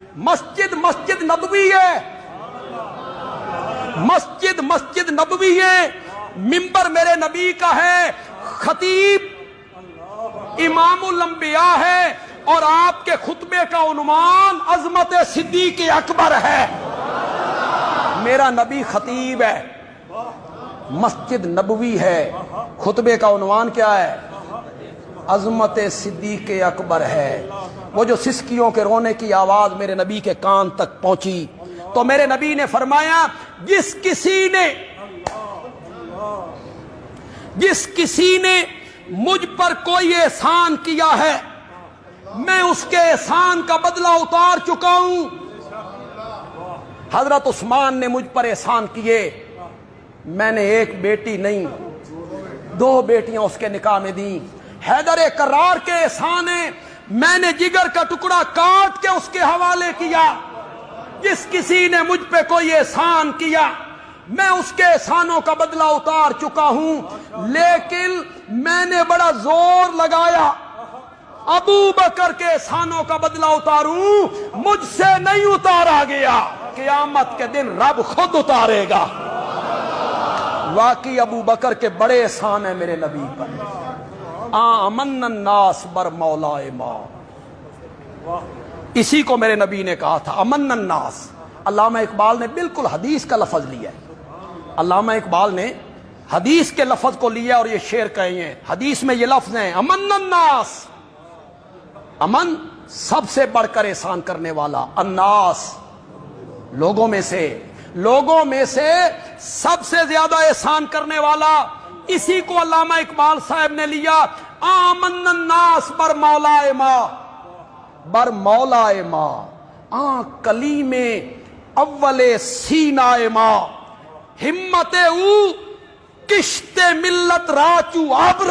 مسجد مسجد نبوی ہے، مسجد مسجد نبوی ہے، منبر میرے نبی کا ہے، خطیب امام الانبیاء ہے، اور آپ کے خطبے کا عنوان عظمت صدیق اکبر ہے۔ میرا نبی خطیب ہے، مسجد نبوی ہے، خطبے کا عنوان کیا ہے؟ عظمت صدیق اکبر ہے۔ وہ جو سسکیوں کے رونے کی آواز میرے نبی کے کان تک پہنچی تو میرے نبی نے فرمایا جس کسی نے مجھ پر کوئی احسان کیا ہے میں اس کے احسان کا بدلہ اتار چکا ہوں۔ حضرت عثمان نے مجھ پر احسان کیے، میں نے ایک بیٹی نہیں 2 بیٹیاں اس کے نکاح میں دیں۔ حیدر کرار کے احسان ہیں، میں نے جگر کا ٹکڑا کاٹ کے اس کے حوالے کیا۔ جس کسی نے مجھ پہ کوئی احسان کیا میں اس کے احسانوں کا بدلہ اتار چکا ہوں، لیکن میں نے بڑا زور لگایا ابو بکر کے احسانوں کا بدلہ اتاروں، مجھ سے نہیں اتارا گیا، قیامت کے دن رب خود اتارے گا۔ واقعی ابو بکر کے بڑے احسان ہیں میرے نبی پر۔ آمن الناس بر مولائے ما، اسی کو میرے نبی نے کہا تھا امن الناس۔ علامہ اقبال نے بالکل حدیث کا لفظ لیا ہے، علامہ اقبال نے حدیث کے لفظ کو لیا اور یہ شعر کہے ہیں۔ حدیث میں یہ لفظ ہیں امن الناس، امن سب سے بڑھ کر احسان کرنے والا، الناس لوگوں میں سے سب سے زیادہ احسان کرنے والا، اسی کو علامہ اقبال صاحب نے لیا آمن الناس بر مولائے ما، بر مولائے ما کلیم اول سینائے ما، ہمت او کشت ملت راچو آبر۔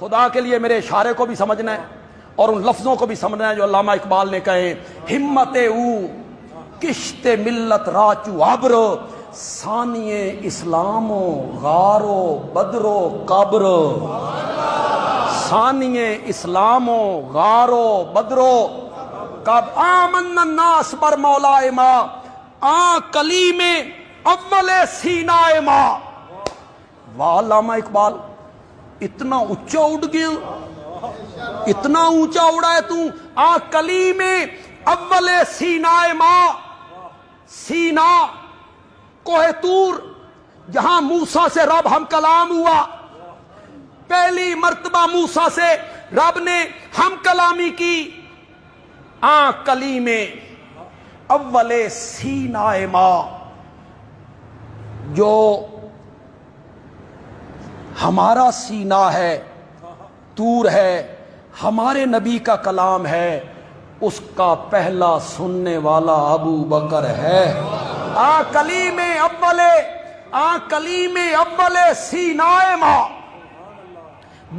خدا کے لیے میرے اشارے کو بھی سمجھنا ہے اور ان لفظوں کو بھی سمجھنا ہے جو علامہ اقبال نے کہے، ہمت او کشت ملت راچو آبر، ثانی اسلام و غار و بدر و قبر، ثانی اسلام و غار و بدر و قبر، آمن الناس بر مولائے ما کلیم اول سینائے ما۔ واہ علامہ اقبال، اتنا اونچا اڑ گیا، اتنا اونچا اڑا ہے تو کلیم اول سینائے ما، سینا کوہ طور جہاں موسیٰ سے رب ہم کلام ہوا، پہلی مرتبہ موسیٰ سے رب نے ہم کلامی کی، کلیم اول سینائے ما، جو ہمارا سینہ ہے، طور ہے، ہمارے نبی کا کلام ہے، اس کا پہلا سننے والا ابو بکر ہے۔ کلیم اول سینائے ما۔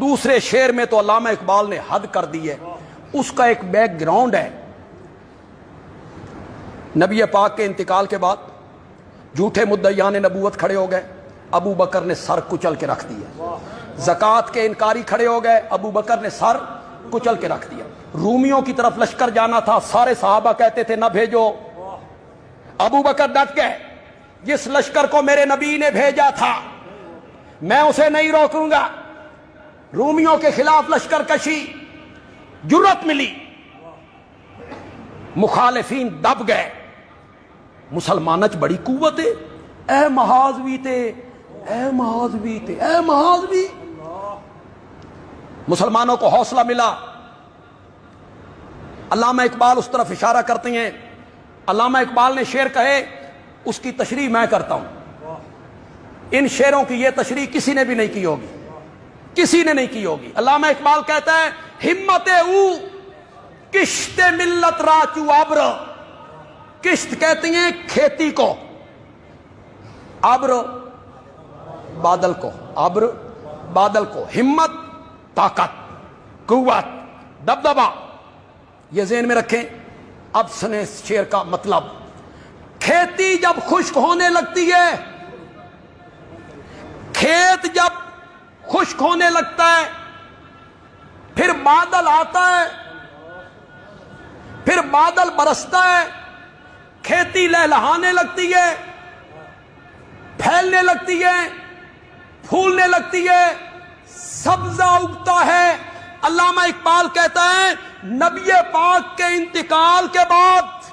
دوسرے شعر میں تو علامہ اقبال نے حد کر دی ہے، اس کا ایک بیک گراؤنڈ ہے۔ نبی پاک کے انتقال کے بعد جھوٹے مدعیان نبوت کھڑے ہو گئے، ابو بکر نے سر کچل کے رکھ دیا۔ زکوٰۃ کے انکاری کھڑے ہو گئے، ابو بکر نے سر کچل کے رکھ دیا۔ رومیوں کی طرف لشکر جانا تھا، سارے صحابہ کہتے تھے نہ بھیجو، ابو بکر ڈٹ گئے، جس لشکر کو میرے نبی نے بھیجا تھا میں اسے نہیں روکوں گا۔ رومیوں کے خلاف لشکر کشی، جرأت ملی، مخالفین دب گئے۔ مسلمانچ بڑی قوت ہے، اے محاذوی تے، اے محاذوی تے، اے محاذوی۔ مسلمانوں کو حوصلہ ملا۔ علامہ اقبال اس طرف اشارہ کرتے ہیں، علامہ اقبال نے شعر کہے، اس کی تشریح میں کرتا ہوں۔ ان شعروں کی یہ تشریح کسی نے بھی نہیں کی ہوگی، کسی نے نہیں کی ہوگی۔ علامہ اقبال کہتا ہے ہمت او کشت ملت راچو ابر، کشت کہتی ہیں کھیتی کو، ابر بادل کو، ابر بادل کو، ہمت طاقت، قوت، دبدبا، یہ ذہن میں رکھیں۔ اب سنیں شعر کا مطلب۔ کھیتی جب خشک ہونے لگتی ہے، کھیت جب خشک ہونے لگتا ہے، پھر بادل آتا ہے، پھر بادل برستا ہے، کھیتی لہلہانے لگتی ہے، پھیلنے لگتی ہے، پھولنے لگتی ہے، سبزہ اگتا ہے۔ علامہ اقبال کہتا ہے نبی پاک کے انتقال کے بعد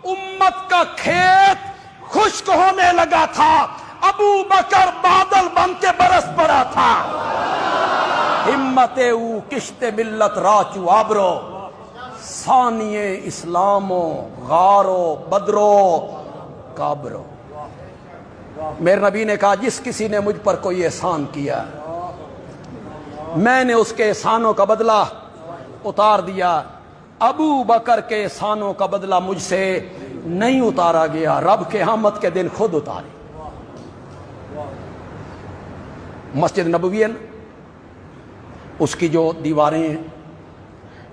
امت کا کھیت خشک ہونے لگا تھا، ابو بکر بادل بن کے برس پڑا تھا۔ ہمت او کشت ملت راچو آبرو، ثانیے اسلامو غارو بدرو کابرو۔ میرے نبی نے کہا جس کسی نے مجھ پر کوئی احسان کیا میں نے اس کے احسانوں کا بدلہ اتار دیا، ابو بکر کے احسانوں کا بدلہ مجھ سے نہیں اتارا گیا، رب قیامت کے دن خود اتارے۔ مسجد نبوی ہے نا، اس کی جو دیواریں ہیں،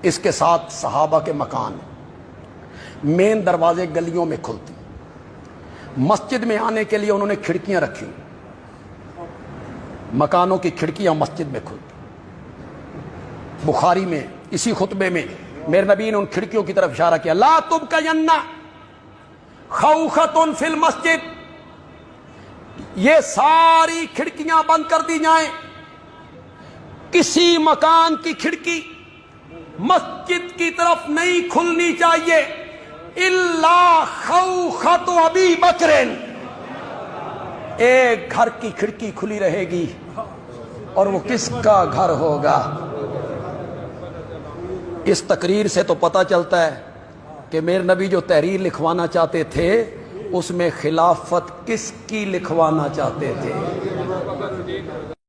اس کے ساتھ صحابہ کے مکان ہیں، مین دروازے گلیوں میں کھلتے، مسجد میں آنے کے لیے انہوں نے کھڑکیاں رکھی، مکانوں کی کھڑکیاں مسجد میں کھلتی۔ بخاری میں اسی خطبے میں میرے نبی نے ان کھڑکیوں کی طرف اشارہ کیا، لا تبقین خوخۃ فی المسجد، یہ ساری کھڑکیاں بند کر دی جائیں، کسی مکان کی کھڑکی مسجد کی طرف نہیں کھلنی چاہیے، الا خوخۃ ابی بکر، ایک گھر کی کھڑکی کھلی رہے گی اور وہ کس کا گھر ہوگا؟ اس تقریر سے تو پتہ چلتا ہے کہ میرے نبی جو تحریر لکھوانا چاہتے تھے اس میں خلافت کس کی لکھوانا چاہتے تھے؟